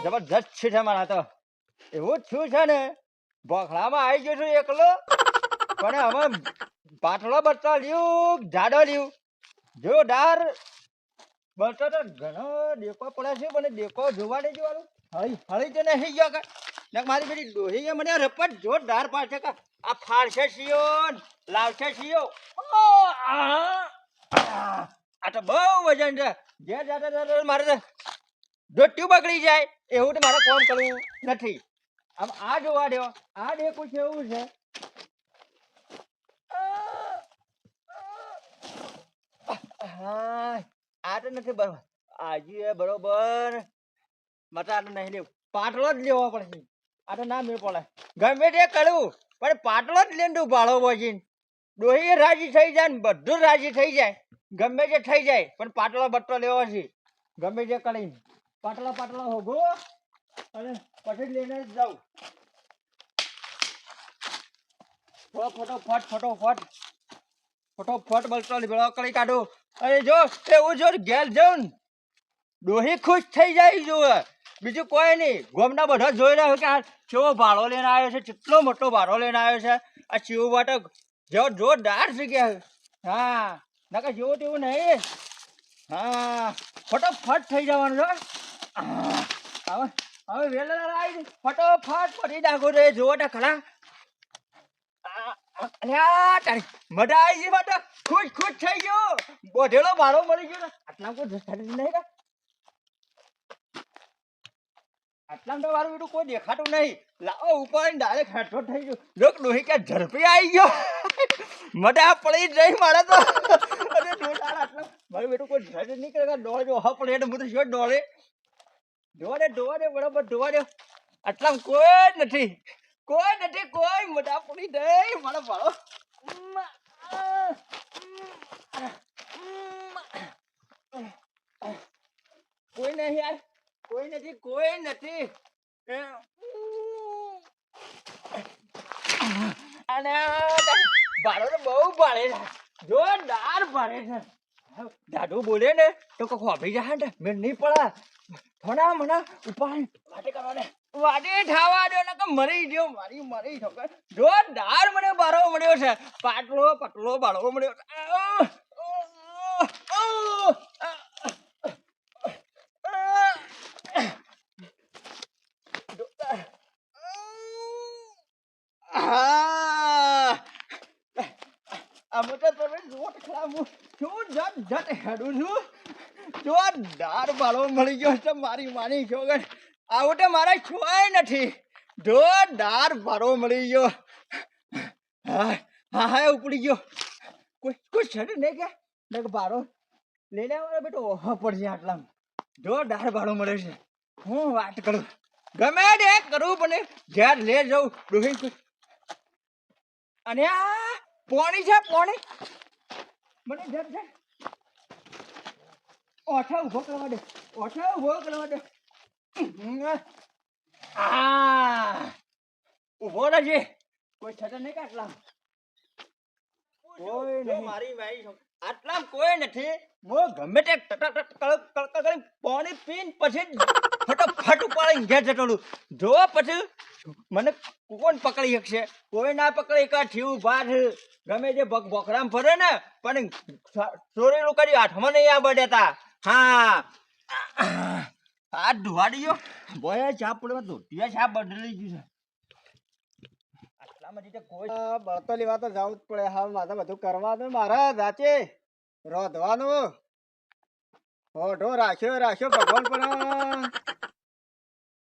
જબરજસ્ત છે મારા તો એવું જ છું છે ને બોખડામાં આવી ગયો છું એકલો પણ હવે પાટલો બટલો લ્યું જાડો લ્યું જોરદાર બટો તો ઘણો દેકો પડે છે મને દેકો જોવા નહીં જોવાનું હળી હળી તો નહીં ગયો કે મારી પેલી ડોહી મને રપટ જોરદાર પાડશે કે આ ફાળશે શિયો લાવશે શિયો આ તો બહુ વજન છે જે જાતે મારે ડોટ્યું બગડી જાય એવું તો મારે કોમ કરવું નથી આમ આ જોવા દો આ દેખું છે એવું છે હા આ તો નથી બરોબર આજે બરોબર મટા નહીં લેવું પાટલો જ લેવો પડશે આ તો ના મેળ પડે ગમે તે કરું પણ પાટલો જ લઈને ભાડો બોજીને ડોહી રાજી થઈ જાય ને બધું રાજી થઈ જાય ગમે તે થઈ જાય પણ પાટલો બટલો લેવો છે ગમે તે કરીને પાટલા હોગો અને પછી લઈને જ જાઉં ફટોફટ બટલો ભેળો કરી કાઢો અરે જો એવું જો ઘેર જાઉં ડોહી ખુશ થઈ જાય જો બીજું કોઈ નહીં ગોમના બધા જોઈ રહ્યા કે આ કેવો ભાડો લઈને આવ્યો છે કેટલો મોટો ભાડો લઈને આવ્યો છે આ ચીવું માટે જેવો જોરદાર છે કે હા નકા જેવું તેવું નહીં હા ફટોફટ થઈ જવાનું છે હવે વેલા આવી ફટોફટ પડી નાખો રે જોવો તો ખરા તારી મજા આવી ગઈ માટે ખુશ થઈ ગયો બોધેલો ભાડો મળી ગયો ને આટલા કોઈ નહીં કે આટલામાં તો મારું બેટું કોઈ દેખાતું નહીં લાવો ઉપર ડાયરેક્ટ હેઠો થઈ ગયો લોક ડોહી કે ઝડપી આવી ગયો મજા પડી જઈ મારે તો અરે આટલા મારું બેટું કોઈ ઝડ નહીં કરે દોડે જો હા પડે એટલે હું તો શું દોડે બરાબર દોડે આટલામાં કોઈ નથી મજા પડી જઈ મારા ભાડો કોઈ નહીં યાર કોઈ નથી અને ભાડો તો બહુ ભાડે છે જોરદાર ભાડે છે દાદુ બોલે ને તો કોઈ ખોભી જાય ને મેં નહીં પડે થોડા મને ઉપાડ વાટે ખાવા દો ને મરી ગયો મરી ઠોકર જોરદાર મને ભાડો મળ્યો છે પટલો ભાડો મળ્યો જોરદાર ભાડો મળી ગયો છે મારી માની છોકર આવું તો મારા છોય નથી જોરદાર ભાડો મળી ગયો હા ઉપડી ગયો કોઈ છે નહીં કે ભાડો લઈને આવ્યો બેટો ઓહો પડશે આટલામાં જોરદાર ભાડો મળે છે હું વાત કરું ગમે તે કરું પણ ઘેર લે જાઉં ડોહી અને આ પોણી છે મને ઘેર છે ઓઠા ઉભો કરવા દે ઉભો રહેજે કોઈ છતાં નહીં કાટલા કોઈ નહીં મારી ભાઈ આટલા કોઈ નથી હું ગમે તે પાણી પીને પછી ફટોફટ ઉપાડીને ઘેર જતો જો પછી મને કોણ પકડી શકશે કોઈ ના પકડી કાઠ્યું ભાર ગમે તે બોખરામ ફરે ને પણ ચોરેલું કરી હાથમાં નહીં આ બડેતા હા આ ધોવાડી ગયો બોયા ચા પડવા ધોતિયા ચા બદલી ગયું છે આટલામાં કોઈ બળતો લેવા તો જવું જ પડે હા મારે બધું કરવાનું મારા જાતે રોધવાનું હોઢો રાખ્યો ભગવાન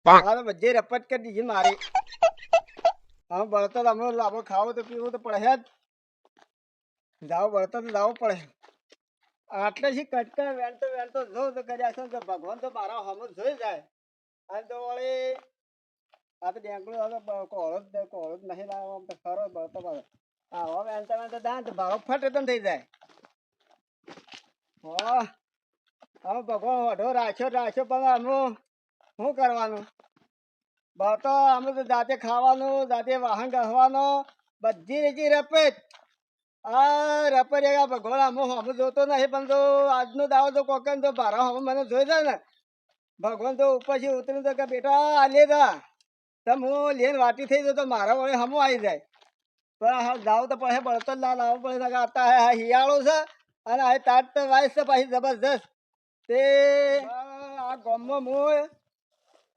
પણ બધી રપટ કરી દીધી મારી હવે બળતો અમે લાભો ખાવો તો પીવું તો પડે જ બળતો તો જવું પડે આટલે થી કટકા વેણતો જો તો કર્યા છે તો ભગવાન તો મારા હમ જોઈ જાય અને તો વળી આ તો ડેંગળું કોળો જ નહીં લાવો આમ તો ખરો બળતો આવો વેણતા દાંત ભાડો ફટે તો થઈ જાય હવે ભગવાન ઓઢો રાખ્યો પણ અમે શું કરવાનું તો અમે તો જાતે ખાવાનું, જાતે વાહન ગહવાનો, બધી રીતે રપેટ. આ રપેટ ભગવાન અમે જોતો નહીં, પણ તો આજનો દાવો તો કોકન તો ભારા હવે મને જોઈ જાય ને ભગવાન તો ઉપરથી ઉતરી તો કે બેટા આ લે જા તમ હું લેન વાટી થઈ જાય તો મારા વડે હમો આવી જાય. પણ હા જાવ તો પછી બળતો જ ના લાવવો પડે કે આતા હિયાળો છે અને આ તાટ તો વાઈસ છે પછી જબરજસ્ત તે આ ગામમાં હું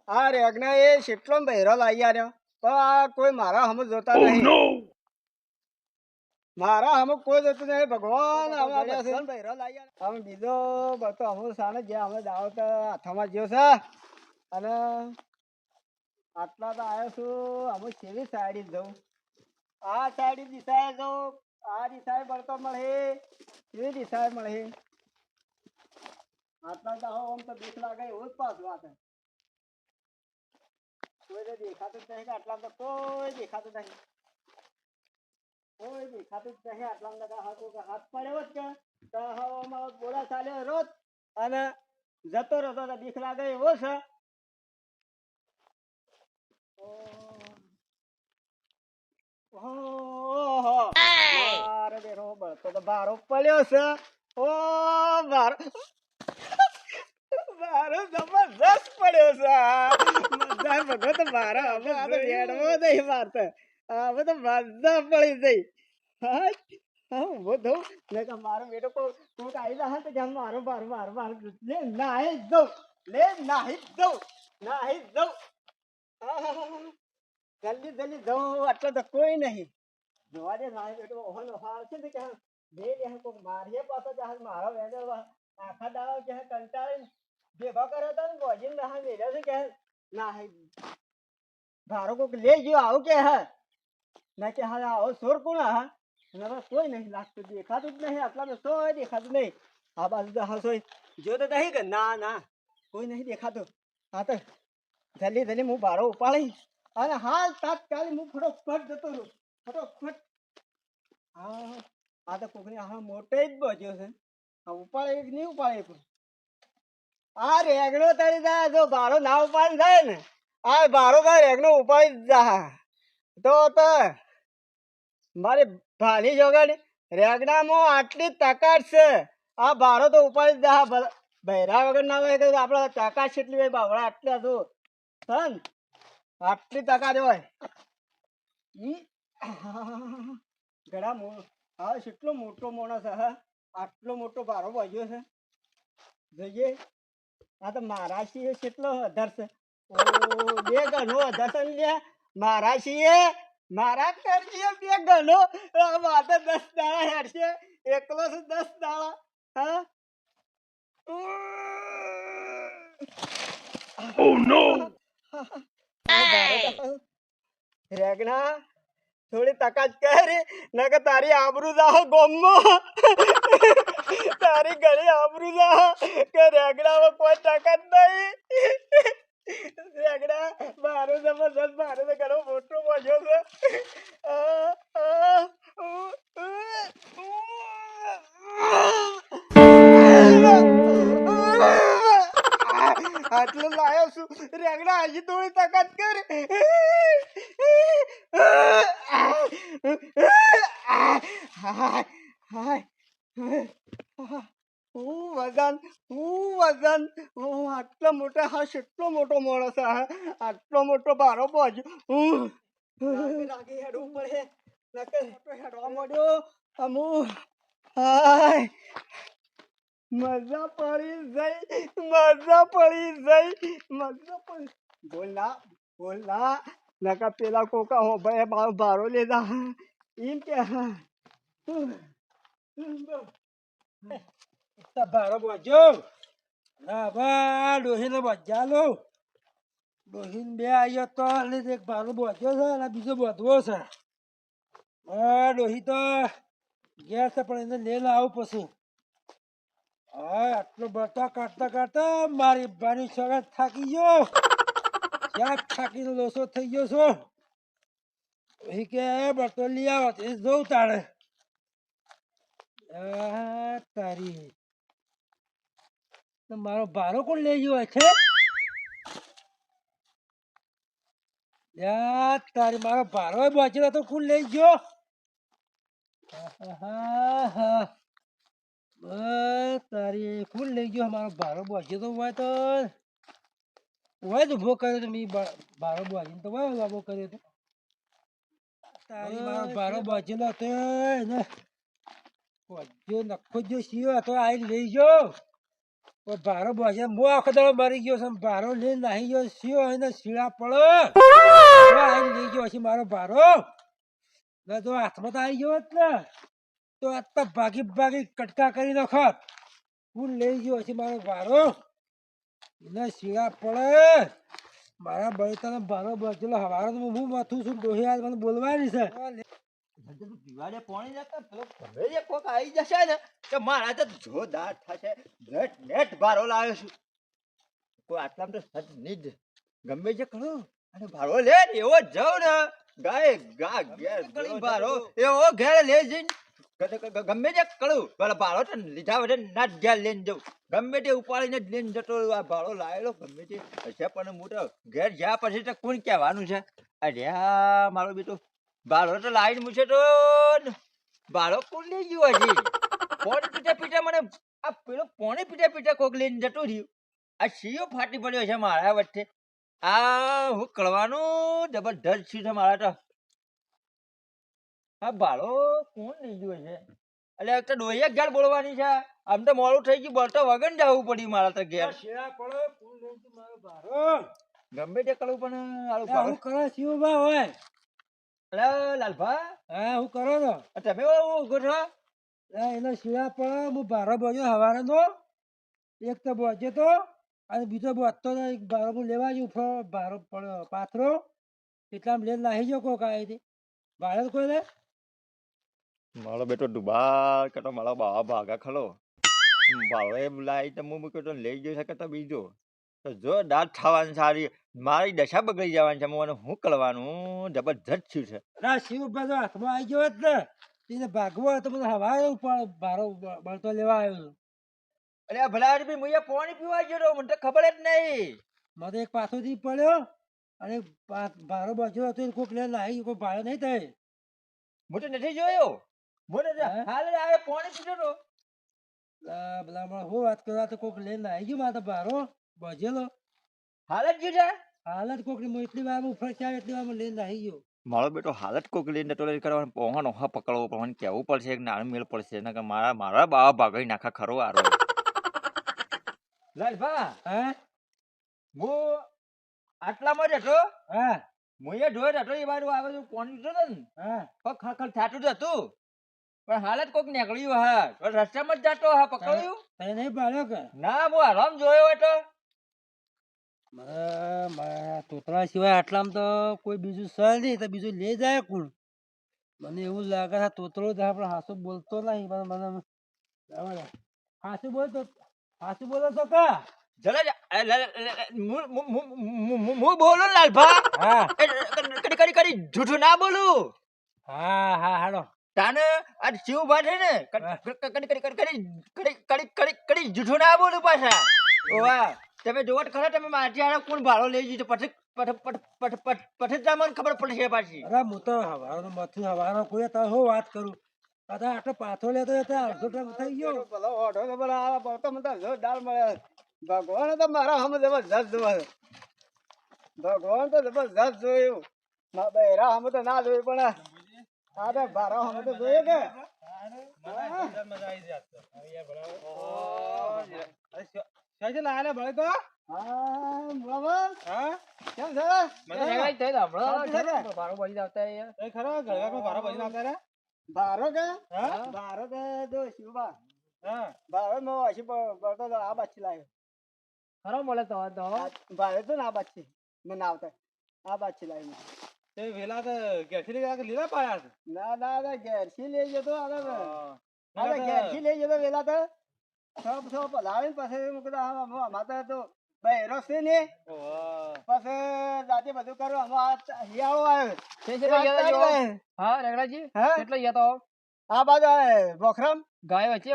આ રેગના એ કેટલો બહેરો લાવી આવ્યો પણ આ કોઈ મારા હમ જોતા નહીં. મારા હમ કોઈ જોતું નહીં ભગવાન બહેરો લાવી અમે બીજો બતો અમુ સાને જે અમે દાવત હાથમાં જ્યો છે અને આટલા તો આવ્યો છું. અમે કેવી સાઈડ જવું આ સાઈડ દિશાએ જવું આ દિશાએ બળતો મળે કેવી દિશાએ મળે આટલા તો આમ તો બીક લાગે એવું જ પાછું વાત કોઈ તો દેખાતું જ નહીં કે આટલા તો કોઈ દેખાતું નહીં કોઈ દેખાતું જ નહીં આટલા હાથ પડ્યો જ કે બોલા ચાલ્યો રોજ અને જતો રહેતો તો બીક લાગે એવો છે. મારે બેરો બળતો તો બારો પડ્યો છે. ઓ બારો બારો જબરજસ્ત પડ્યો છે. મજા ભગો તો બારો હવે આ તો બેડવો નહીં મારતો હવે તો મજા પડી જઈ. હા ઉભો થઉં ને કે મારો બેટો કોક આવી જાય તો કે મારો બારો બારો બારો લે નાહી જ દઉં લે નાહી જ દઉં નાહી જ દઉં. જલ્દી જલ્દી જવું આટલો તો કોઈ નહીં જોવા દે મારો બેટો ઓહનો હાલ છે ને કે બે દે કોક મારીએ પાછો કે મારો બેટો આખા દાડો કે કંટાળીને ભેગા કર્યો તો ને બોજીને ના મેલ્યો છે કે ના ભારો કોક લઈ ગયો આવું કે હા ના કે હા આવો સોર કોણ હા હવે કોઈ નહીં લાગતું દેખાતું જ નહીં આટલા તો સોય દેખાતું નહીં. આ બાજુ તો હા સોય જો તો નહીં કે ના ના કોઈ નહીં દેખાતું. હા તો જલ્દી જલ્દી હું ભારો ઉપાડી અને હાલ તાત્કાલિક હું ફટોફટ જતો રહું ફટોફટ. હા આ તો કોકની હા મોટે જ બચ્યો છે ઉપાડે એક નહીં ઉપાડે પણ આ રેગડો તરી જાય જો ભારો ના ઉપાડી જાય ને આ ભારો થાય રેગડો ઉપાડી જા તો મારી ભાલી જોગડ રેગડામાં આટલી તાકાત છે આ ભારો તો ઉપાડી જા બહેરા વગર ના હોય કે આપડે તાકાત કેટલી હોય બાવડા આટલા તો સન આટલી તાકાત હોય. ઘણા હા કેટલો મોટો માણસ હા આટલો મોટો ભારો બાજ્યો છે જોઈએ. હા તો મહારાષ્ટ્રી કેટલો અધર છે ઓ બે ગણો અધર છે લે મહારાષ્ટ્રીએ મારા કરજે બે ગણો માથે 10 દાડા હેડશે એકલો છે 10 દાડા. હા ઓ નો રેગણા થોડી તાકાત કર નકે તારી આબરૂ જાહો ગોમમાં તારી ગળી આબરૂ જાહો કે રેગડામાં કોઈ તાકાત નહીં. રેગડા મારો જબરદસ્ત મારો તો ઘણો મોટો મજો છે. આટલું લાયો છું રેગડા હજી થોડી તાકાત કર. વજન આટલો મોટો હા કેટલો મોટો માણસ આટલો મોટો ભારો પહોંચ્યો હેડવું પડે હેડવા મળ્યો અમુ હાય મજા પડી બોલના બોલના નકા પેલા કોકા હો ભાઈ ભારો લેતા એમ કે ભારો બોજો હા બા ડોહીને બજા લો ડોહીન બે આવ્યો તો એક ભારો બોજ્યો છે અને બીજો બોધવો છે. હા ડોહી તો ઘેર છે પણ એને લઈને આવું પછી હા આટલો બટા કાઢતા મારી બાની સગત થાકી ગયો ક્યાંક થાકીને લોસો થઈ ગયો છો એ કે બટો લઈ આવો એ જોઉં તારે તારી મારો ભારો કોણ લઈ ગયો છે યા તારી મારો ભારો બચેલો તો કુલ લઈ ગયો. આહાહા. બસ તારી કુલ લઈ ગયો મારો ભારો બચેલો હોય તો હોય તો ઉભો કર્યો તો મેં ભારો બચીને તો હોય લાભો કર્યો તો તારી મારો ભારો બચેલો હતો એને જો નખો જો સીયો હતો આઈને લઈ ગયો. પણ ભારો બચે મો આખો દાડો મરી ગયો છે ને ભારો લઈને નાહી ગયો સીયો એને શીળા પડે આઈને લઈ ગયો છે મારો ભારો. ના તો હાથમાં તો આવી ગયો હોત ને તો આજ તો ભાગી ભાગી કટકા કરી નાખત. હું લઈ ગયો છે મારો ભારો એને શીળા પડે. મારા બળતાનો ભારો બચેલો હવારો તો હું માથું છું ડોહી આજ મને બોલવાની છે. દિવાળે પોણી જતા પેલો ગમે તે કોક આવી જશે ને તો મારા તો જોરદાર થશે. નેટ નેટ ભારો લાવ્યો છું. કોઈ આટલામાં તો સજ નહીં જ. ગમે તે કરું અને ભારો લે ને એવો જ જાઉં ને ગાય ગા ઘેર ગળી ભારો એવો ઘેર લઈ જઈને ગમે તે કરું પેલા ભાડો તો લીધા વગર ના જ ઘેર લઈને જવું. ગમે તે ઉપાડીને જ લઈને જતો રહું. આ ભાડો લાવેલો ગમે તે હશે પણ હું તો ઘેર જ્યાં પછી તો કોણ કહેવાનું છે. અરે આ મારો બેટો ભાડો તો લાવીને મૂકે તો ભાડો કોણ લઈ ગયું હજી. પોણી પીટા પીટા મને આ પેલો પોણી પીટા પીટા કોક લઈને જતો રહ્યું. આ સીઓ ફાટી પડ્યો છે મારા વચ્ચે. આ હું કરવાનું જબરદસ્ત છે મારા તો. હા ભાડો કોણ લઈ ગયું છે. એટલે એક તો ડોહી ઘેર બોલવાની છે. આમ તો મોડું થઈ ગયું બોલતો વગર જવું પડ્યું મારા તો ઘેર. શીળા પડે કુલ લઈ ગયો મારો ભારો. ગમે તે કરવું પણ આલું હું ભાડો. કરો શિવભા હોય. અરે લાલભા હા હું કરો છો. તમે ઉભો છો. એના શીળા પડે હું ભારો બજ્યો હવારેનો એક તો બજે તો અને બીજો બજતો તો એક ભારો હું લેવા જઉં ભારો પડ્યો પાથરો એટલામાં લઈને નાહી ગયો કોક આવી ભાડે કોઈ લે. મારો બેટો ડુબા કે તો મારો બાવા ભાગા ખલો. ભાડો એમ લાવી તો હું મૂક્યો તો લઈ ગયો છે કે તો બીજો તો જો દાંત ખાવાની સારી મારી દશા બગડી જવાની છે. મને શું કરવાનું જબરજસ્ત થયું છે. ના શિવભા તો હાથમાં આવી ગયો જ ને એને ભાગવો હોય તો મને હવારે પણ ભારો બળતો લેવા આવ્યો છું. અરે ભલા બી હું પાણી પીવા ગયો મને તો ખબર જ નહીં. મને એક પાછોથી પડ્યો અને ભારો બચ્યો હતો કોક લઈને નાહી કોઈ ભાડો નહીં થાય. હું તો નથી જોયો. હું તો હે? હાલ જ આવે પાણી પીતો તો. ભલા મને શું વાત કરવા તો કોક લઈને નાહી ગયો મારે તો ભારો બજેલો હાલ જ ગયું છે. હાલત કોક ની એટલી વાર હું ફરસ્યા એટલી વાર લઈને નાહી ગયો. મારો બેટો હાલત કોક લઈને ટોલે કરવાનું પોહા નોહા પકડવો પડે કેવું પડશે એક નાનું મેળ પડશે ને કે મારા મારા બાવા ભાગી નાખા ખરો આરો. લાલભા હા હું આટલામાં જ હતો. હા હું એ જોયો હતો એ બાજુ આવે તો પાણી પીતો હતો ને હા ખખર થાતું જ હતું પણ હાલત કોક નીકળ્યું હા તો રસ્તામાં જ જાતો હા પકડ્યું. તને નહીં પાડ્યો કે ના હું આરામ જોયો હતો. મારા તોતરા સિવાય આટલામાં તો કોઈ બીજું સર નહીં તો બીજું લઈ જાય કોણ. મને એવું લાગે છે તોતરો જ આપણે હાસુ બોલતો નહીં પણ મને હાસુ બોલતો હાસુ બોલો તો કા. હું બોલું લાલભા હા કડી કડી કડી જૂઠું ના બોલું. હા હા હાલો તાને આ શિવભા છે ને કડી કડી કડી કડી કડી કડી કડી જૂઠું ના બોલું પાછા. વાહ તમે જોવો તો ખરા તમે મારી હારે કોણ ભાડો લઈ જજો પછી પછી તમને ખબર પડશે પાછી. અરે હું તો હવાનો મથું હવાનો કોઈ તો હું વાત કરું અત્યારે આટલો પાથો લેતો અડધો ટાઈમ થઈ ગયો. પેલો ઓઢો તો પેલા આ બળતો મને તો જોરદાર મળે. ભગવાન તો મારા સામે જબરજસ્ત જોવે. ભગવાન તો જબરજસ્ત જોયું. મારા બહેરા સામે તો ના જોયું પણ આ તો ભારા સામે તો જોયું કે હા બાબા હા કેમ છે ભારો કે ભારો કે જો શિવબા ભારો નો હસી પડતો તો આ બાછી લાવ્યો ભારે તો ના બાછી મને આવતા આ બાછી લાવી ના ના ના ઘેરથી લઈ જતો ઘેરથી લઈ જતો વેલા તો સબ સબ લાવીને પછી મૂકી માતા તો બહેરો છે ને પછી રાતે બધું કરું હિયાળો આવ્યો આ બાજુ બોખરામ ગાયો કે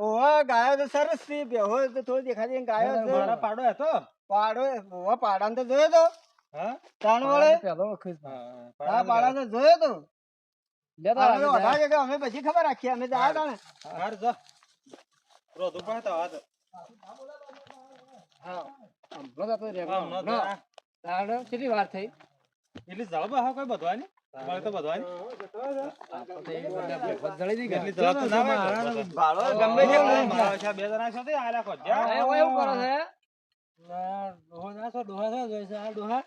ઓવા ગાયો તો સરસ થી બેહો તો થોડી દેખાતી ગાયો છે. પાડો હતો પાડો ઓવા પાડાને તો જોયો તો હા તાણ વળે પહેલો વખત આ પાડા તો જોયો તો લેતા અમે તો અઢાર કે અમે બધી ખબર રાખી અમે તો આ તાણે હાર જા રોજ ઉપર તો વાત હા હમણાં તો રેગલો હા ન જા તાણ કેટલી વાર થઈ એટલી જળબ હા કોઈ બધવાની મળે તો બધવાની જળી દી એટલી જળબ તો ના હોય ભાડો ગમે તે મારો કરીને મારો છે બે જણા છે તે આલા ખોજ જા એવું કરો છે ડોહા ના છો ડોહા છો જોઈ છે આ ડોહા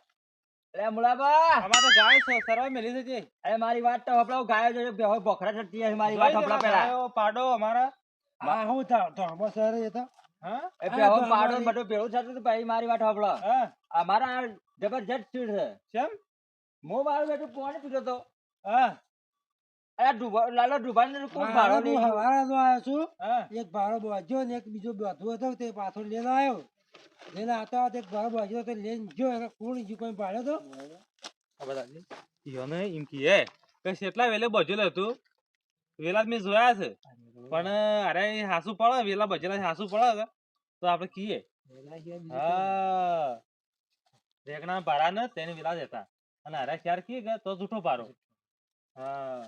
અરે મુલાબા આમાં તો ગાય છે સરવા મેલી છે અરે મારી વાત તો હપડાવ ગાયો જો બેહો બોખરા ચડતી હશે મારી વાત હપડા પેલા ગાયો પાડો અમારા આ હું થા તો હમો સર એ તો હા એ બેહો પાડો ને બધું ભેળું થતું હતું ભાઈ મારી વાત હપડો હા અમારા આ જબરજસ્ત સ્પીડ છે કેમ મો મારું બેટું પાણી પીતો તો હા અરે લાલો ડુબાને કોણ ભાડો લઈ ગયો હવારા તો આવ્યો છું હા એક ભાડો બાજ્યો ને એક બીજો બાજુ હતો તે પાછો લઈને આવ્યો લઈને આવતા આવતા એક ભાડો બાજ્યો તો લઈને ગયો એટલે કોણ ઈજુ કોઈ ભાડ્યો તો યોને એમ કીએ કે કેટલા વેલે બજેલું હતું વેલા મેં જોયા છે પણ અરે હાસુ પડે વેલા બજેલા હાસુ પડે તો આપણે કીએ હા રેગણા ભાડા ને તેને વેલા જતા અને અરે ક્યાર કીએ કે તો જૂઠો પારો હા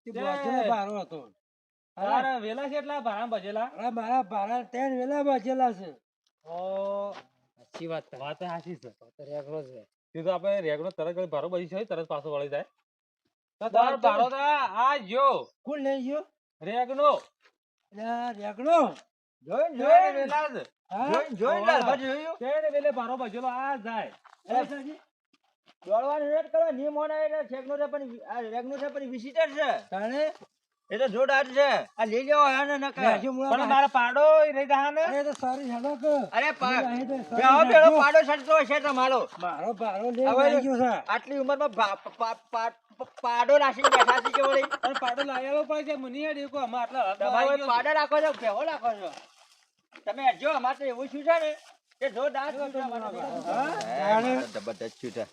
તે બાજુનો ભાડો હતો તારે વેલા છે એટલા ભાડા બજેલા અરે મારા ભાડા ત્રણ વેલા બાજેલા છે ઓ સાચી વાત વાત સાચી છે રેગલો છે તે તો આપણે રેગણો તરત ઘડી ભારો બજી છે તરત પાછો વળી જાય તો તાર તાર ભારો તો આ જો કોણ લઈ ગયો રેગનો રેગલો જોઈન તેને જોઈન વેલા જ હા જોઈન લાલભા જોયું તેને વેલે ભારો બજેલો આ જાય દોડવાનું રેટ કરો ની મોના એટલે છેકનો છે પણ આ રેગનો છે પણ વિઝિટર છે તાણે એ તો જોરદાર છે આ લઈ લેવો હે ને નકર રાજુ મુળા પણ મારા પાડો રહી જા ને અરે તો સારી હેડો કે અરે અહીં તો સારી બેહો હેડો. બેહો પાડો સડતો છે તમારો મારો ભાડો લઈને હવે આવી ગયો છે આટલી ઉંમરમાં પાડો નાખીને બેઠા છે કે વળી અને પાડો લાવેલો પડે છે મને યાદ કો અમાર આટલા તમારે પાડા રાખો છો બેહો રાખો છો તમે જો અમારે તો એવું શું છે ને કે જોરદાર શું છે અમારે તો. હા, જબરદસ્ત શું છે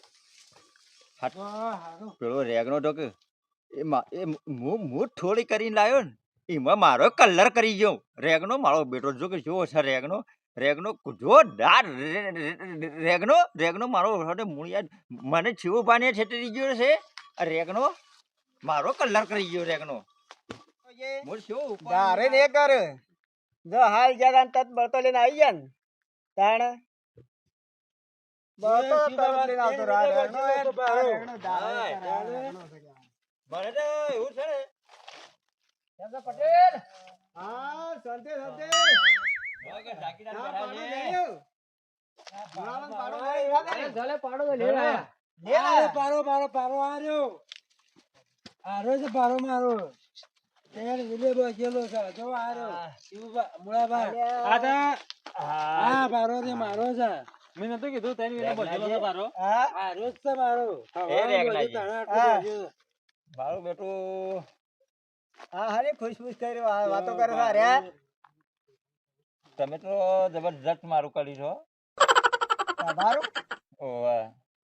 પેલો રેગનો તો કે એ હું થોડી કરીને લાવ્યો ને એમાં મારો કલર કરી ગયો રેગનો મારો બેટો જો કે જો છે રેગનો જોરદાર રેગનો મારો મૂળિયા મને છીવું પાણી છેતરી ગયો છે આ રેગનો મારો કલર કરી ગયો રેગનો મૂળ શું ધારે ને કર જો હાલ જરા તત બળતો લઈને આવી ગયા ને તાણ બળતો તરત લઈને આવતો રા રેણો એ રેણો ધારે રેણો છે. મને તો એવું છે ને પટેલ હા સંતે સંતે ઝાકીદાર હા બેઠા પાડો છે. ગયો ગુલાબન પાડો ગયો ચાલે પાડો તો લેવા લે પારો પારો પારો આર્યો આરો છે પારો મારો તેને વિલે બજેલો છે જો આર્યો શિવબા મુળાબા આ તા આ પારો ને મારો છે મેં નતું કીધું તેને વેલે બજેલો છે પારો હા આરો જ છે મારો રેગનાજી. મારું બેટું હા હારે ખુશ ખુશ કર્યો આ વાતો કરે છે અરે તમે તો જબરજસ્ત મારું કરી છો તમારું ઓવે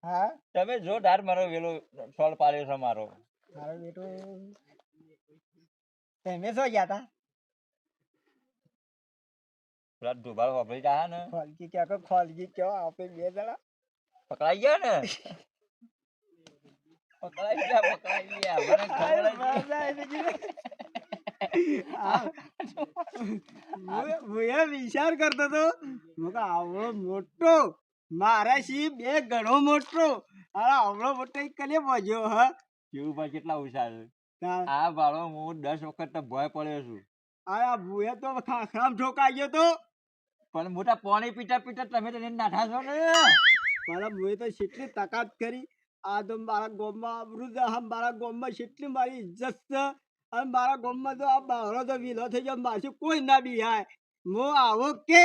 હા તમે જોરદાર મારો વેલો સોળ પાડ્યો છે મારો મારો બેટો તમે શું ગયા તા પેલા ડુબાળ વાપરી ગયા ને ખોલજી કયો આપે બે જણા પકડાઈ ગયા ને પકડાઈ ગયા મને ખબર જ હું વિચાર કરતો હતો આવડો મોટો મારા સી બે ઘણો મોટો આવડો મોટો કને પહોંચ્યો હા કેવું ભાઈ કેટલા હોશિયાર છે તાર આ બાળો હું 10 વખત તો ભય પડ્યો છું આ ભૂએ તો ખાખરામ ઠોકાઈ ગયો તો પણ મોટા પાણી પીતા પીતા તમે તો નાઠા છો ને મારા ભૂએ તો કેટલી તાકાત કરી આ તો મારા ગામમાં વૃદ્ધ મારા ગામમાં કેટલી મારી ઇજ્જત છે અને મારા ગામમાં તો આ બાવળો તો વિલો થઈ ગયો મારથી કોઈ ના બિહાય હું આવો કે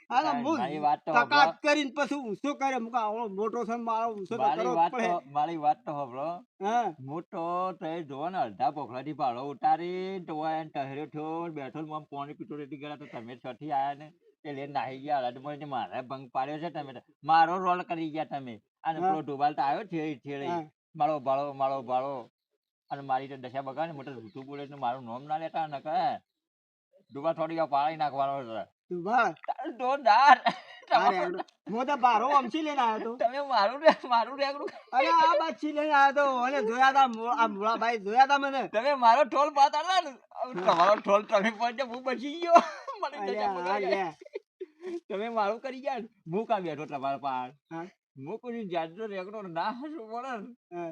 અને હું મારી વાત તો તાકાત સાંભળો. કરીને પછી ઊંચો કરે મુક આવડો મોટો છે મારો ઊંચો તો કરવો જ પડે મારી વાત તો સાંભળો હા મોટો તો એ જોવો ને અડધા પોખલાથી ભાડો ઉતારી તો એને ટહેર્યો થયો ને બેઠો ને આમ પાણી પીતો રેતી ગયા તો તમે છથી આયા ને તે લઈને નાહી ગયા અડધમાં મારે ભંગ પાડ્યો છે તમે તો. મારો રોલ કરી ગયા તમે અને હા. પેલો ડોબાલ તો આવ્યો છેડે હા. મારો ભાળો અને મારી તો દશા બગાડ ને મોટો ઋતુ બોલે એટલે મારું નામ ના લેતા ને કહે ડોબા થોડી વાર પાડી નાખવાનો છે તું ભા તારું જોરદાર આ રેગડો. હું તો બારો આમથી લઈને આવ્યો તો. તમે મારું રેગડું અરે આ બાછી લઈને આવ્યો તો. અને જોયા તા આ મૂળાભાઈ જોયા તા મને. તમે મારો ઠોલ પાતા ને તમારો ઠોલ તમે પહોંચે હું બચી ગયો મને અરે જજા આ મગાઈ લે. ગઈ. તમે મારું કરી ગયા ને હું કાં બેઠો તમારા પાર હા. હું કોઈ જાતનો રેગડો ના હશું પડે ને હા.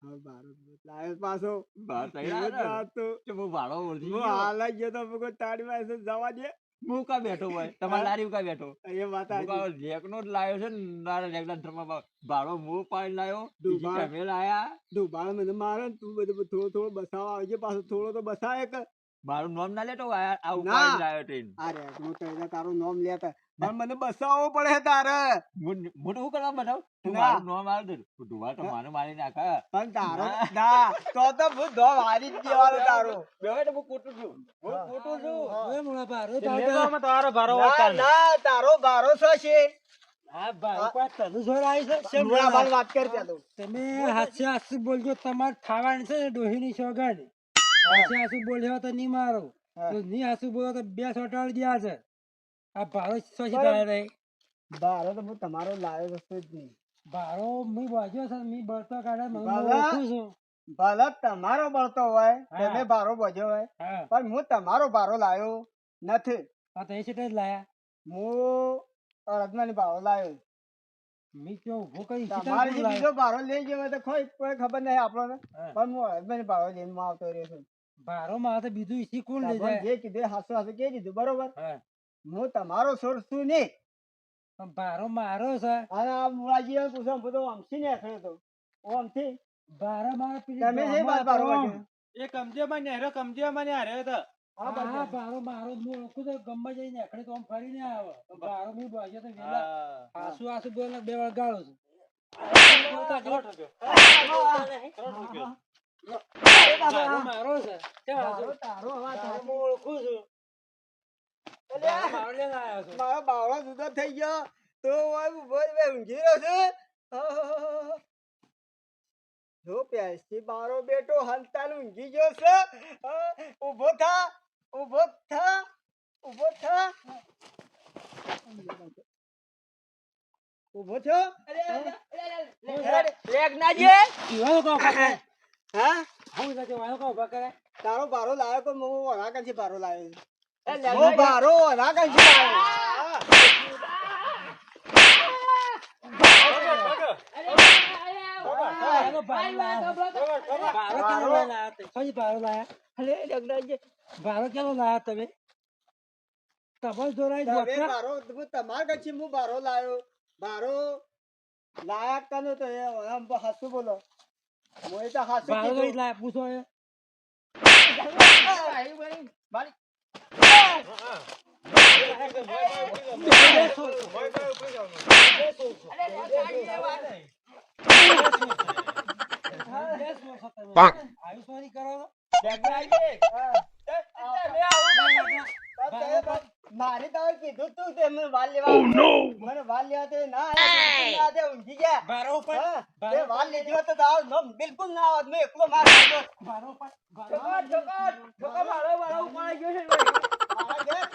હવે બારો લાવ્યો પાછો. બહાર તૈયાર એવું જ આવ્યો ને. વાત તો. તો હું ભાડો ઓળખી હું ગયો. હાલ જ ગયો તો મેં કીધું તારી પાસે જવા દે. હું કાં બેઠો હોય તમારા લારી કાં બેઠો એ વાત હું સાચી. કાં રેગનો જ લાવ્યો છે ને મારા રેગના ધર્મમાં ભાડો હું પાડી લાવ્યો ડૂબા. બીજી તમે લાયા તું બાળ મને મારે ને તું બધું થોડો બસાવા આવજે પાછો થોડો તો બસાવે કે. મારું નામ ના લેતો આ ના. ઉપાડી લાવ્યો ટ્રેન અરે હું તો તારું નામ લેતા પણ મને બસાવવો પડે તારે. હું તો શું કરવા બતાવ તું ના. મારું નામ આલ દે ડુવા તો મારે મારી નાખા પણ તારો ના. ના તો હું ધો વારી જ દેવાનો તારો. બે તો હું કૂટું છું હું હા. કૂટું છું હવે મોળા બારો તે તારો લેવા માં તમારો ભારો ના વધતા નહીં. ના તારો બારો છો છે. આ બારો પાછ તને જોર આવી છે શેમ મૂળા ના બાલ વાત કરી ત્યાં તો. તમે હાસ્ય હાસ્ય બોલજો તમારે ખાવાની છે ને ડોહીની સોગાડ હાસ્ય હાસ્ય બોલ્યો તો નહીં મારો હા. તો નહીં હાસ્ય બોલો તો બે સોટાડી દ્યા છે આ ભારો સોશી બરાબર. થાય રહી બારો તો હું તમારો લાવ્યો વસ્તુ જ નહીં. ભારો મી બાજ્યો છે મી બળતો કાઢે મને બાબા. ઓળખું છું ભલે તમારો બળતો હોય હા. તમે બારો બોજો હોય હા પણ હું તમારો બારો લાવ્યો નથી. આ તો એ છે જ લાયા હું અરજમાની બારો લાવ્યો. મી તો ઉભો કરી તમારે જે બીજો બારો લઈ ગયો હોય તો કોઈ ખબર નહીં આપણને. હા. પણ હું અરજમાની બારો લઈને હું આવતો રહ્યો છું. ભારો માં તો બીજું ઈસી કોણ લઈ તમે જાય જે કીધું હાસુ હાસુ કહી દીધું બરોબર. હા હું તમારો સોર છું નહીં. પણ ભારો મારો છે અને આ મુળાજી પૂછો બધો અમથી ને ખેડ્યો હતો. ઓ અમથી ભારો મારો પેલી તમે જે ગામમાં બાર બારો હતો. વાગ્યો. એ કમજેમાં નેહરો કમજેમાં ને હાર્યો તો. હા, હા બસ. ભારો મારો જ હું ઓળખું તો ગમે જઈને એકડે તો આમ ફરીને આવે ભારો મી બાજ્યો તો વેલા હા. આસુ આસુ બોલે બે વાર ગાળો છું ભારો મારો છે કેમ આસુ? બારો તારો અવાજ ભારો સાચો. હું ઓળખું છું અલ્યા, ભારો મારો લઈને આવ્યો છું મારો બાવળો જુદો થઈ ગયો તો હું ઊભો જ બે ઊંઘી રહ્યો છું. આહાહા. જો પ્યાસથી બારો બેટો હંતાલ ઊંઘી ગયો છે. ઊભો થા ઊભો થા ઊભો થા ઊભો થયો. રેગ ના જે ઈવાનો કો ઉભા કરે હા હું સાચે વાયો કો ઉભા કરે તારો બારો લાવ્યો કે હું વરાકથી બારો લાવ્યો છું. એ હું લેગના જે. બારો વરાકથી લાવ્યો. એનો ભારો લાયા ભારો કેનો લાયા તે કઈ ભારો લાયા અરે લેગના જે. ભારો કેનો લાયા તમે તમારે જોરાઈ તમે ડોક્ટર બારો હું તમારા કચ્છી હું બારો લાવ્યો. બારો લાયા કનો તો એ આમ હાસુ બોલો. મોય તો હાસુ ભારો કીધું. કઈ લાયા પૂછો એ મારી આયુષ્માની કરો લેગના જે. મારે તો હવે કીધું તું તે મને વાલ લેવા મને વાલ લેવા તે ના આયા, બિલકુલ ના આયા, તે ઊંઘી ગયા. ભારો ઉપર હા, ભારો તે વાલ લીધી હોત તો તારો નામ બિલકુલ ના આવત. મેં એકલો માર ખાધો. ભારો ઉપર છોકર મારો ઉપાડી ગયો છે ને. મારા ઘેર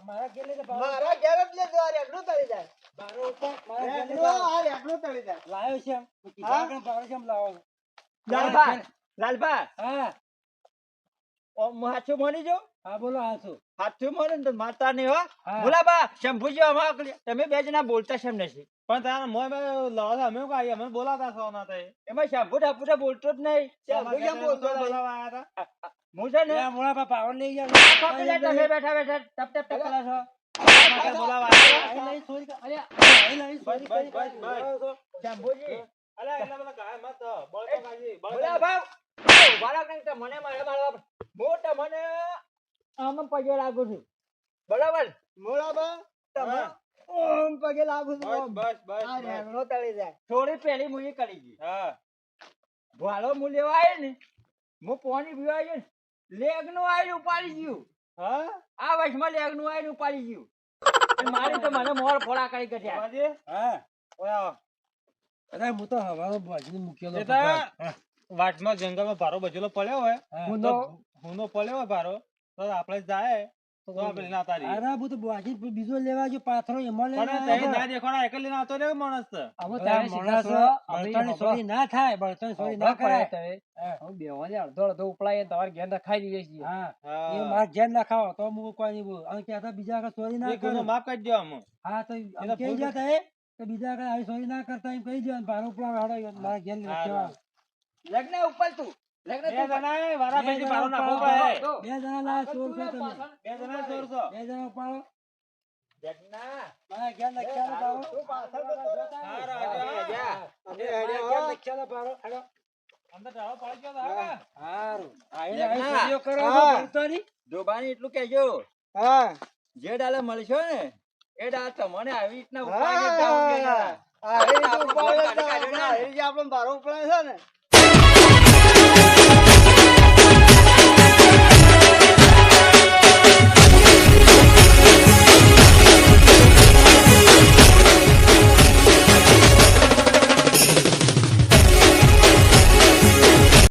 મારા ઘેર લઈ જા, ભારો મારા ઘેર જ લેજો. આ રેગડું તળી જાય. ભારો ઉપર મારા ઘેર લઈ રેગડું, જા. આ રેગડું તળી જાય. લાયો છે એમ કીધા હા? આગળ ભારો છે એમ લાવો છો. લાલભા લાલભા હા હું હાચું માની જાઉં હા બોલો હાસુ હાચું માને ને તો મારતા નહીં હો હા. ભોલાબા શંભુજી આમાં આકલી. તમે બે જણા બોલતા શેમ નથી પણ તારા મોય મેં લાવો અમે શું કાંઈ અમે બોલાતા છો ના તે એમાં શંભુ ઠાપુરે બોલતો જ નહીં શંભુ કેમ બોલતો નહીં? બોલાવા આયા હતા હું છે ને લે મોળા પા પાવર લઈ ગયા પેલા તમે બેઠા બેઠા ટપ ટપ ટપ કરો છો માટે બોલાવા આયા હતા. આઈ લઈ સોરી કા અલ્યા આઈ લઈ સોરી બસ, બસ, બસ. શંભુજી અલ્યા એટલા બધા ગાય મત બળતો કાઢી બળતો ભોલાબા બાળક નહીં તો મને મારે મારવા મોટા મને આમ પગે લાગુ છું બરાબર મોળાબા, તમે ઓમ પગે લાગુ છું, બસ ઓમ. બસ બસ આ બસ. રેગડો તળી જાય. થોડી પહેલી મુઈ કરી ગઈ હા ભાલો હું લેવા આવ્યો ને હું પાણી પીવા આવ્યો ને લેગનું આવીને ઉપાડી ગયું હા આ વર્ષમાં લેગનું આવીને ઉપાડી ગયું અને મારી તો મને મોર ફોડા કરી કાઢ્યા બાજી હા ઓય આવો. અરે હું તો હવાનો ભાજી મૂકેલો એ તો વાટમાં જંગલમાં ભારો બચેલો પડ્યો હોય હા. તો હુંનો પડ્યો હોય ભારો તો આપણે જાય તો આપણે લઈને આવતા રહીએ. અરે હું તો બોજી બીજો લેવા જો પાથરો એમાં પણ લેવા તઈ આવ્યો. ના દેખાડો એકલ લઈને આવતો રહ્યો માણસ તો. હવે તારે તારે સીધા માણસ સો, અમે બળતણની હમણાં- સોરી ના થાય, બળતણની સોરી ના કરાય. હા, હા. એ માર ઘેર ના ખાઓ તો હું કોઈ નહીં બોલું. અને કહેતા બીજા આગળ સોરી ના એ ગુનો કરું. માફ કરી દો આમાં. હા, તો એના આમ કહી ભૂલ- જતા એ કે બીજા આગળ આવી સોરી ના કરતા એમ કહી દો. અને ભારો ઉપલા હાડો મારા ઘેર ને હારું. કહેવાનું. લગ્ન ઉપર તું લગ્ન બે તું ઉપર. જણા એ વારા બે ફરીથી જણા ભારો નાખવો ઉપાડો. પડે. બે જણા લાયા ચોર છો તમે. બે જણા ચોર છો. બે જણા ઉપાડો. જગના મારા ઘેર લખ્યાનો ભારો. તું પાછળ જતો રહે. હારું, હારું. જા. અમે મારા હેડ્યા ઘેર હો. લખ્યાનો ભારો. હાલો. અંદર ઢાળો પાડી ગયો તો હવે. હારું. આઈને લગ્ન. આવી સોરીઓ કરો છો હા. બળતણની? જોબાની એટલું કહેજો હા જે ડાલે મળશો ને એ ડાલ તમને આવી રીતના હા, ઉપાડી દેતા હોય ને. આ એ રીતે આપણો ઉપાડે ગોળ કાઢી તો કાઢ્યો ને. આ એ રીતે આપણો ભારો ઉપડાય છે ને